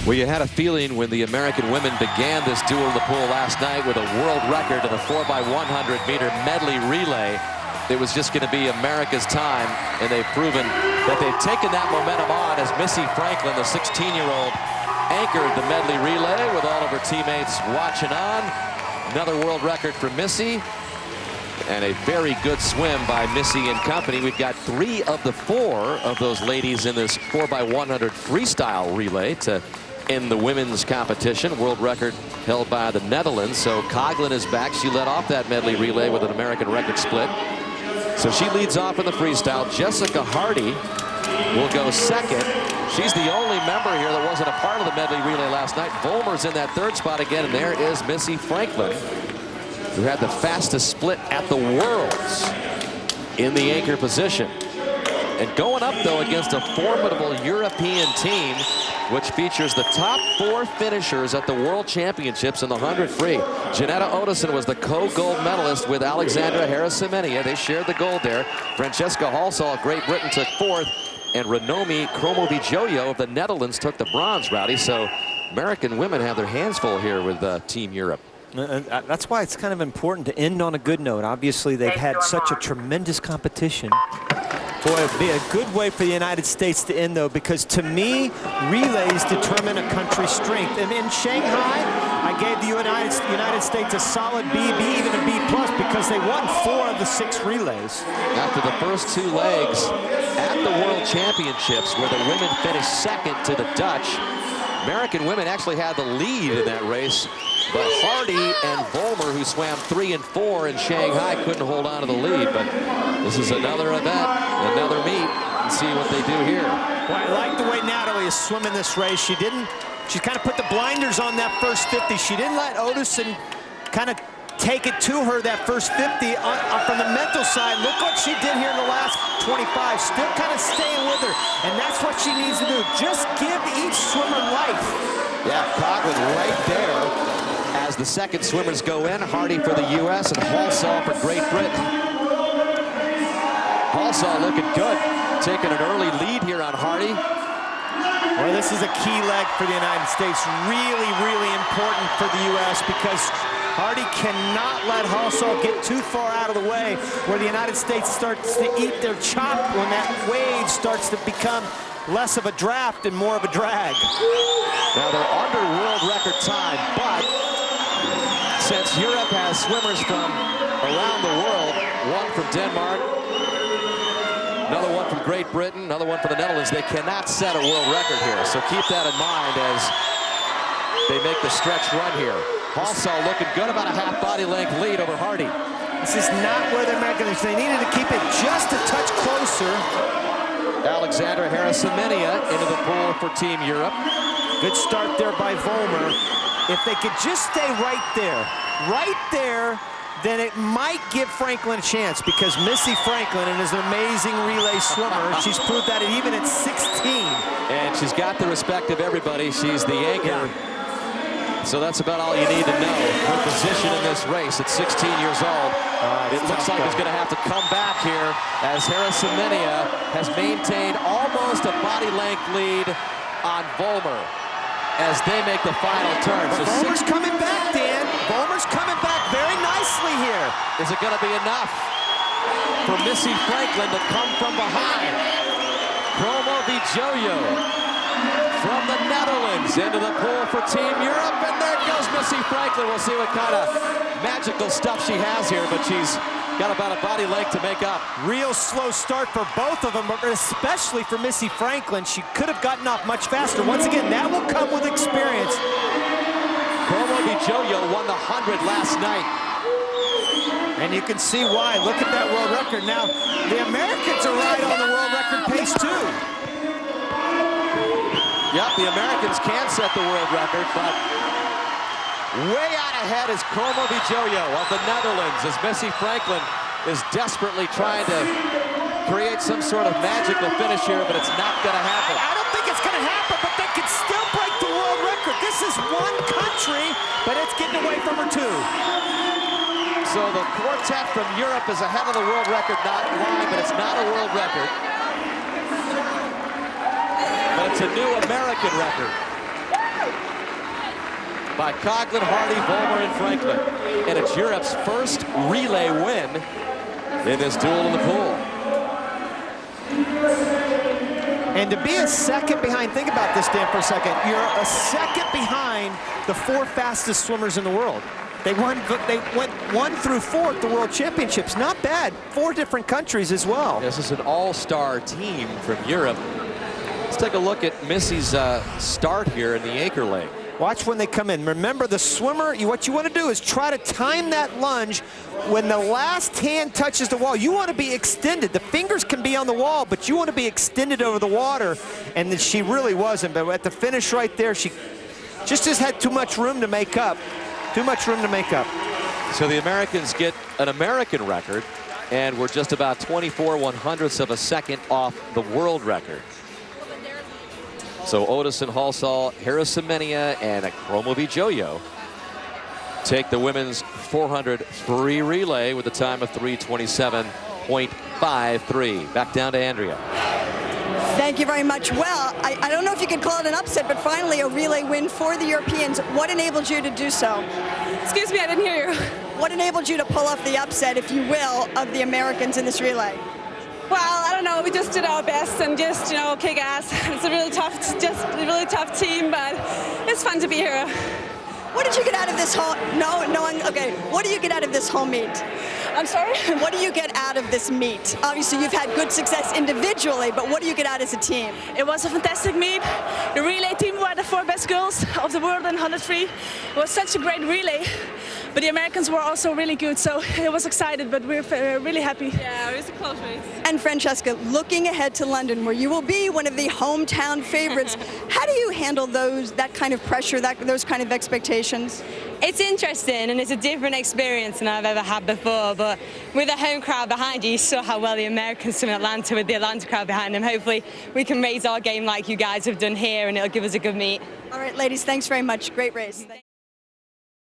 Well, you had a feeling when the American women began this duel in the pool last night with a world record in the 4x100-meter medley relay. It was just going to be America's time, and they've proven that they've taken that momentum on as Missy Franklin, the 16-year-old, anchored the medley relay with all of her teammates watching on. Another world record for Missy, and a very good swim by Missy and company. We've got 3 of the 4 of those ladies in this 4x100 freestyle relay to end the women's competition. World record held by the Netherlands. So Coughlin is back. She led off that medley relay with an American record split. So she leads off in the freestyle. Jessica Hardy will go second. She's the only member here that wasn't a part of the medley relay last night. Vollmer's in that 3rd spot again, and there is Missy Franklin, who had the fastest split at the Worlds in the anchor position. And going up, though, against a formidable European team, which features the top 4 finishers at the World Championships in the 100 free. Janetta Ottesen was the co-gold medalist with Alexandra Harris-Semenya. They shared the gold there. Francesca Halsall of Great Britain took 4th, and Renomi Kromowidjojo of the Netherlands took the bronze, Rowdy. So American women have their hands full here with Team Europe. That's why it's kind of important to end on a good note. Obviously, they've had such a tremendous competition. Boy, it'd be a good way for the United States to end, though, because to me, relays determine a country's strength. And in Shanghai, I gave the United States a solid B, even a B+, because they won 4 of the 6 relays. After the first 2 legs at the World Championships, where the women finished 2nd to the Dutch, American women actually had the lead in that race. But Hardy and Vollmer, who swam 3 and 4 in Shanghai, couldn't hold on to the lead. But this is another event, another meet, and see what they do here. Well, I like the way Natalie is swimming this race. She kind of put the blinders on that first 50. She didn't let Ottesen kind of take it to her that first 50 from the mental side. Look what she did here in the last 25. Still kind of staying with her, and that's what she needs to do. Just give each swimmer life. Yeah, Coughlin right there. As the 2nd swimmers go in, Hardy for the U.S. and Halsall for Great Britain. Halsall looking good, taking an early lead here on Hardy. Well, this is a key leg for the United States. Really, really important for the U.S. because Hardy cannot let Halsall get too far out of the way where the United States starts to eat their chop when that wave starts to become less of a draft and more of a drag. Now they're under world record time, but since Europe has swimmers from around the world, 1 from Denmark, another 1 from Great Britain, another 1 for the Netherlands, they cannot set a world record here. So keep that in mind as they make the stretch run here. Halsall looking good, about a half body length lead over Hardy. This is not where the Americans, they needed to keep it just a touch closer. Alexandra Harris-Semenya into the pool for Team Europe. Good start there by Vollmer. If they could just stay right there, then it might give Franklin a chance, because Missy Franklin is an amazing relay swimmer. She's proved that even at 16. And she's got the respect of everybody. She's the anchor. Yeah. So that's about all you need to know. Her position in this race at 16 years old. It looks like it's going to have to come back here as Harris-Semenya has maintained almost a body length lead on Vollmer as they make the final turn. So Vollmer's coming back, Dan. Vollmer's coming back very nicely here. Is it going to be enough for Missy Franklin to come from behind? Kromowidjojo from the Netherlands into the pool for Team Europe, and there goes Missy Franklin. We'll see what kind of magical stuff she has here, but she's got about a body length to make up. Real slow start for both of them, but especially for Missy Franklin. She could have gotten off much faster. Once again, that will come with experience. Kromowidjojo won the 100 last night. And you can see why. Look at that world record. Now, the Americans are right on the world record pace, too. Yep, the Americans can set the world record, but way out ahead is Kromowidjojo of the Netherlands as Missy Franklin is desperately trying to create some sort of magical finish here, but it's not going to happen. I don't think it's going to happen, but they could still break the world record. This is one country, but it's getting away from her, too. So the quartet from Europe is ahead of the world record line, but it's not a world record. But it's a new American record. by Coughlin, Hardy, Vollmer, and Franklin. And it's Europe's first relay win in this duel in the pool. And to be a second behind, think about this, Dan, for a second. You're a second behind the 4 fastest swimmers in the world. They went 1 through 4 at the World Championships. Not bad. 4 different countries as well. This is an all-star team from Europe. Let's take a look at Missy's start here in the anchor leg. Watch when they come in. Remember, the swimmer, what you want to do is try to time that lunge. When the last hand touches the wall, you want to be extended. The fingers can be on the wall, but you want to be extended over the water. And then she really wasn't. But at the finish right there, she just had too much room to make up. Too much room to make up. So the Americans get an American record, and we're just about 24/100ths of a second off the world record. So Odison, Halsall, Harrison-Menia, and Akromovic-Jojo take the women's 400 free relay with a time of 3:27.53. Back down to Andrea. Thank you very much. Well, I don't know if you could call it an upset, but finally a relay win for the Europeans. What enabled you to do so? Excuse me, I didn't hear you. What enabled you to pull off the upset, if you will, of the Americans in this relay? Well, I don't know. We just did our best and just, kick ass. It's a really tough team, but it's fun to be here. What did you get out of this whole? Okay. What do you get out of this whole meet? I'm sorry? What do you get out of this meet? Obviously, you've had good success individually, but what do you get out as a team? It was a fantastic meet. The relay team were the 4 best girls of the world in 100 free. It was such a great relay. But the Americans were also really good, so it was excited, but we're really happy. Yeah, it was a close race. And Francesca, looking ahead to London, where you will be one of the hometown favorites, how do you handle that kind of pressure, those kind of expectations? It's interesting, and it's a different experience than I've ever had before, but with a home crowd behind you, you saw how well the Americans swim in Atlanta with the Atlanta crowd behind them. Hopefully we can raise our game like you guys have done here, and it'll give us a good meet. All right, ladies, thanks very much. Great race.